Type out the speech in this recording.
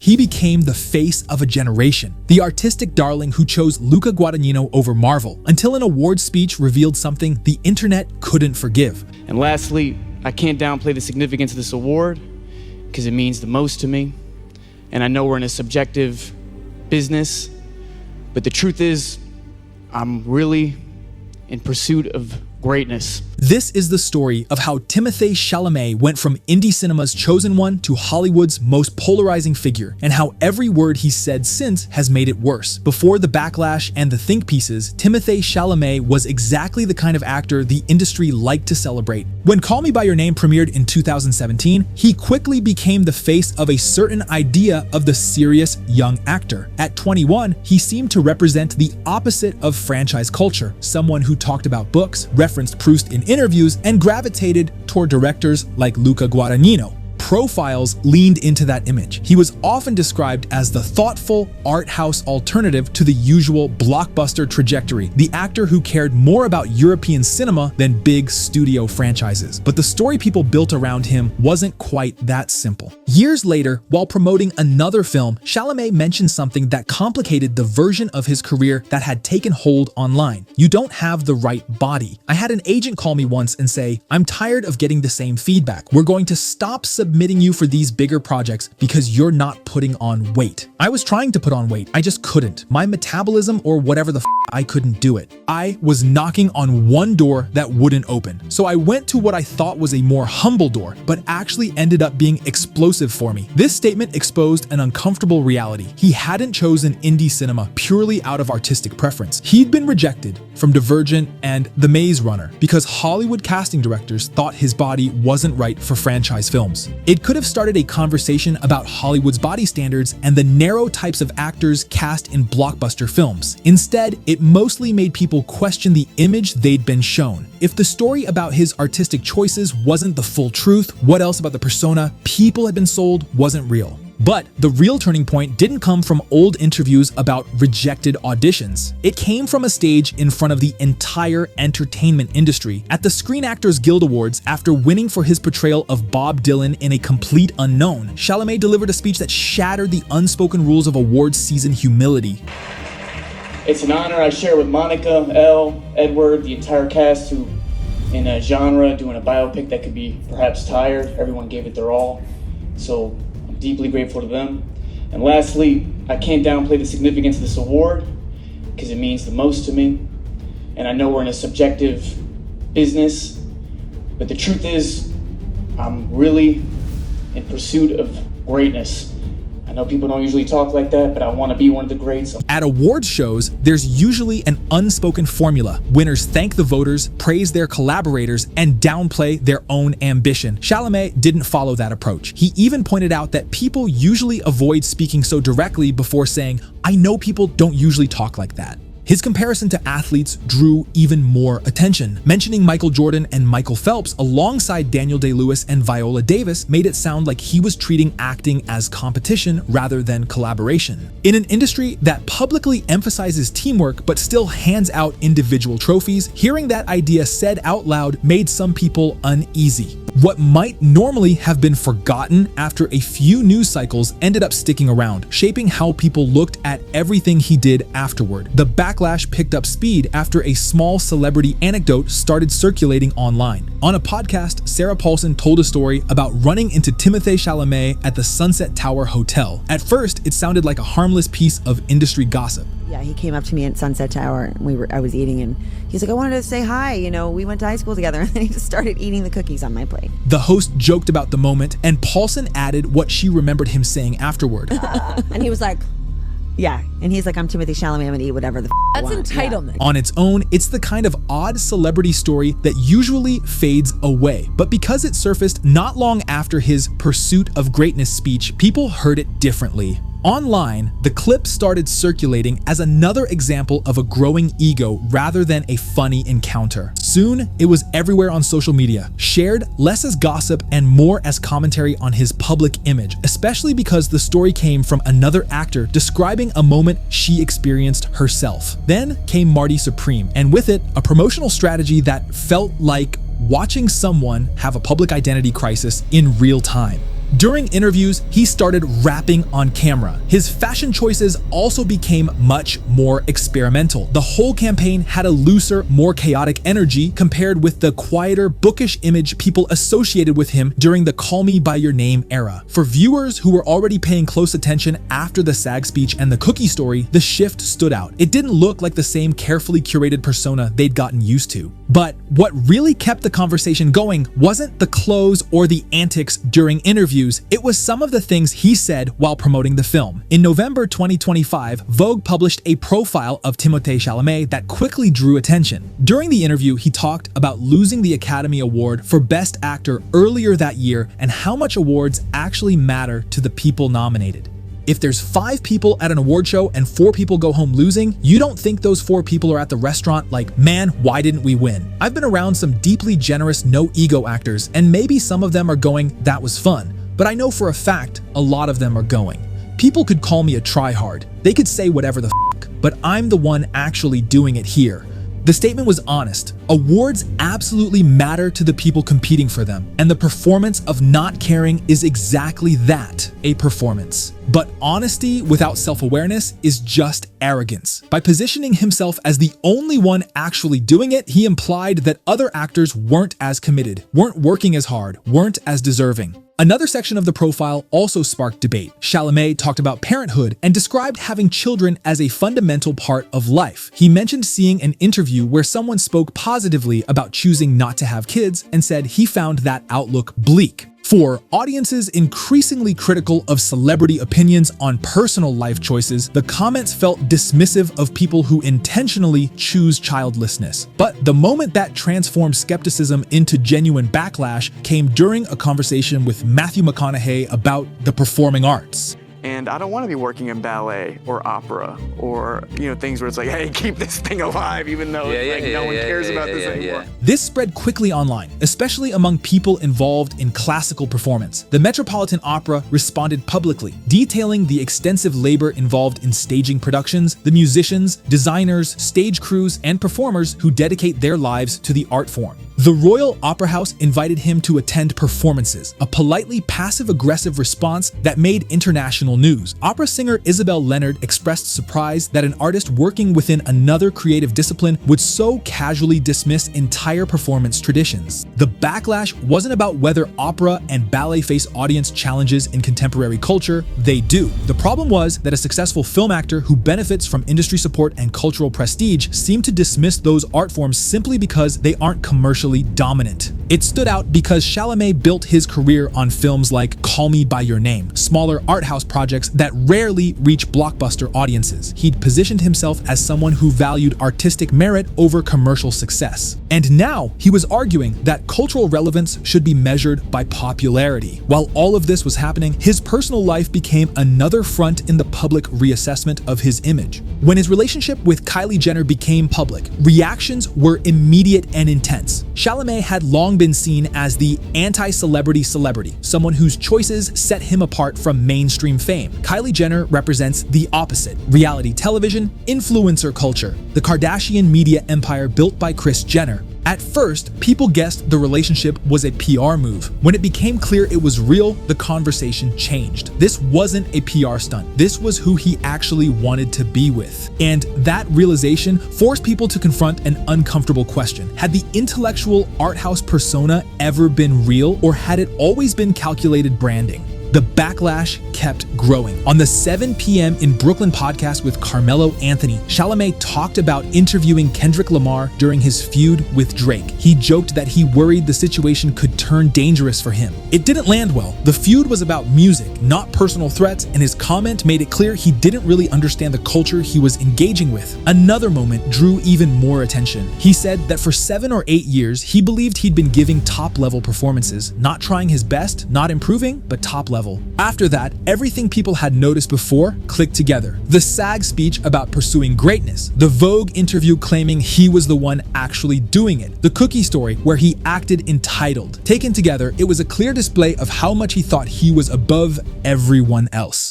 He became the face of a generation, the artistic darling who chose Luca Guadagnino over Marvel, until an awards speech revealed something the internet couldn't forgive. And lastly, I can't downplay the significance of this award because it means the most to me. And I know we're in a subjective business, but the truth is, I'm really in pursuit of greatness. This is the story of how Timothée Chalamet went from indie cinema's chosen one to Hollywood's most polarizing figure, and how every word he's said since has made it worse. Before the backlash and the think pieces, Timothée Chalamet was exactly the kind of actor the industry liked to celebrate. When Call Me By Your Name premiered in 2017, he quickly became the face of a certain idea of the serious young actor. At 21, he seemed to represent the opposite of franchise culture, someone who talked about books, referenced Proust in interviews, and gravitated toward directors like Luca Guadagnino. Profiles leaned into that image. He was often described as the thoughtful, art house alternative to the usual blockbuster trajectory, the actor who cared more about European cinema than big studio franchises. But the story people built around him wasn't quite that simple. Years later, while promoting another film, Chalamet mentioned something that complicated the version of his career that had taken hold online. "You don't have the right body." I had an agent call me once and say, "I'm tired of getting the same feedback. We're going to stop submitting you for these bigger projects because you're not putting on weight." I was trying to put on weight, I just couldn't. My metabolism or whatever the I couldn't do it. I was knocking on one door that wouldn't open. So I went to what I thought was a more humble door, but actually ended up being explosive for me. This statement exposed an uncomfortable reality. He hadn't chosen indie cinema purely out of artistic preference. He'd been rejected from Divergent and The Maze Runner because Hollywood casting directors thought his body wasn't right for franchise films. It could have started a conversation about Hollywood's body standards and the narrow types of actors cast in blockbuster films. Instead, it mostly made people question the image they'd been shown. If the story about his artistic choices wasn't the full truth, what else about the persona people had been sold wasn't real? But the real turning point didn't come from old interviews about rejected auditions. It came from a stage in front of the entire entertainment industry. At the Screen Actors Guild Awards, after winning for his portrayal of Bob Dylan in A Complete Unknown, Chalamet delivered a speech that shattered the unspoken rules of awards season humility. It's an honor I share with Monica, Elle, Edward, the entire cast who, in a genre, doing a biopic that could be perhaps tired. Everyone gave it their all. So I'm deeply grateful to them. And lastly, I can't downplay the significance of this award because it means the most to me. And I know we're in a subjective business, but the truth is, I'm really in pursuit of greatness. I know people don't usually talk like that, but I want to be one of the greats. At awards shows, there's usually an unspoken formula. Winners thank the voters, praise their collaborators, and downplay their own ambition. Chalamet didn't follow that approach. He even pointed out that people usually avoid speaking so directly before saying, "I know people don't usually talk like that." His comparison to athletes drew even more attention. Mentioning Michael Jordan and Michael Phelps alongside Daniel Day-Lewis and Viola Davis made it sound like he was treating acting as competition rather than collaboration. In an industry that publicly emphasizes teamwork but still hands out individual trophies, hearing that idea said out loud made some people uneasy. What might normally have been forgotten after a few news cycles ended up sticking around, shaping how people looked at everything he did afterward. The backlash picked up speed after a small celebrity anecdote started circulating online. On a podcast, Sarah Paulson told a story about running into Timothée Chalamet at the Sunset Tower Hotel. At first, it sounded like a harmless piece of industry gossip. Yeah, he came up to me at Sunset Tower, and I was eating, and he's like, "I wanted to say hi, we went to high school together," and then he just started eating the cookies on my plate. The host joked about the moment, and Paulson added what she remembered him saying afterward. And he was like, yeah, and he's like, "I'm Timothée Chalamet, I'm gonna eat whatever the I want." Entitlement. On its own, it's the kind of odd celebrity story that usually fades away. But because it surfaced not long after his Pursuit of Greatness speech, people heard it differently. Online, the clip started circulating as another example of a growing ego rather than a funny encounter. Soon, it was everywhere on social media, shared less as gossip and more as commentary on his public image, especially because the story came from another actor describing a moment she experienced herself. Then came Marty Supreme, and with it, a promotional strategy that felt like watching someone have a public identity crisis in real time. During interviews, he started rapping on camera. His fashion choices also became much more experimental. The whole campaign had a looser, more chaotic energy compared with the quieter, bookish image people associated with him during the Call Me By Your Name era. For viewers who were already paying close attention after the SAG speech and the cookie story, the shift stood out. It didn't look like the same carefully curated persona they'd gotten used to. But what really kept the conversation going wasn't the clothes or the antics during interviews, it was some of the things he said while promoting the film. In November 2025, Vogue published a profile of Timothée Chalamet that quickly drew attention. During the interview, he talked about losing the Academy Award for Best Actor earlier that year and how much awards actually matter to the people nominated. If there's 5 people at an award show and 4 people go home losing, you don't think those 4 people are at the restaurant like, man, why didn't we win? I've been around some deeply generous, no-ego actors, and maybe some of them are going, that was fun. But I know for a fact, a lot of them are going, people could call me a tryhard. They could say whatever the f***, but I'm the one actually doing it here. The statement was honest. Awards absolutely matter to the people competing for them, and the performance of not caring is exactly that, a performance. But honesty without self-awareness is just arrogance. By positioning himself as the only one actually doing it, he implied that other actors weren't as committed, weren't working as hard, weren't as deserving. Another section of the profile also sparked debate. Chalamet talked about parenthood and described having children as a fundamental part of life. He mentioned seeing an interview where someone spoke positively about choosing not to have kids and said he found that outlook bleak. For audiences increasingly critical of celebrity opinions on personal life choices, the comments felt dismissive of people who intentionally choose childlessness. But the moment that transformed skepticism into genuine backlash came during a conversation with Matthew McConaughey about the performing arts. And I don't want to be working in ballet or opera or, things where it's like, hey, keep this thing alive, even though no one cares about this anymore. This spread quickly online, especially among people involved in classical performance. The Metropolitan Opera responded publicly, detailing the extensive labor involved in staging productions, the musicians, designers, stage crews, and performers who dedicate their lives to the art form. The Royal Opera House invited him to attend performances, a politely passive-aggressive response that made international news. Opera singer Isabel Leonard expressed surprise that an artist working within another creative discipline would so casually dismiss entire performance traditions. The backlash wasn't about whether opera and ballet face audience challenges in contemporary culture, they do. The problem was that a successful film actor who benefits from industry support and cultural prestige seemed to dismiss those art forms simply because they aren't commercially dominant. It stood out because Chalamet built his career on films like Call Me By Your Name, smaller art house projects that rarely reach blockbuster audiences. He'd positioned himself as someone who valued artistic merit over commercial success. And now he was arguing that cultural relevance should be measured by popularity. While all of this was happening, his personal life became another front in the public reassessment of his image. When his relationship with Kylie Jenner became public, reactions were immediate and intense. Chalamet had long been seen as the anti-celebrity celebrity, someone whose choices set him apart from mainstream fame. Kylie Jenner represents the opposite: reality television, influencer culture, the Kardashian media empire built by Kris Jenner. At first, people guessed the relationship was a PR move. When it became clear it was real, the conversation changed. This wasn't a PR stunt. This was who he actually wanted to be with. And that realization forced people to confront an uncomfortable question. Had the intellectual art house persona ever been real, or had it always been calculated branding? The backlash kept growing. On the 7 p.m. in Brooklyn podcast with Carmelo Anthony, Chalamet talked about interviewing Kendrick Lamar during his feud with Drake. He joked that he worried the situation could turn dangerous for him. It didn't land well. The feud was about music, not personal threats, and his comment made it clear he didn't really understand the culture he was engaging with. Another moment drew even more attention. He said that for 7 or 8 years, he believed he'd been giving top-level performances, not trying his best, not improving, but top-level. After that, everything people had noticed before clicked together. The SAG speech about pursuing greatness, the Vogue interview claiming he was the one actually doing it, the cookie story where he acted entitled. Taken together, it was a clear display of how much he thought he was above everyone else.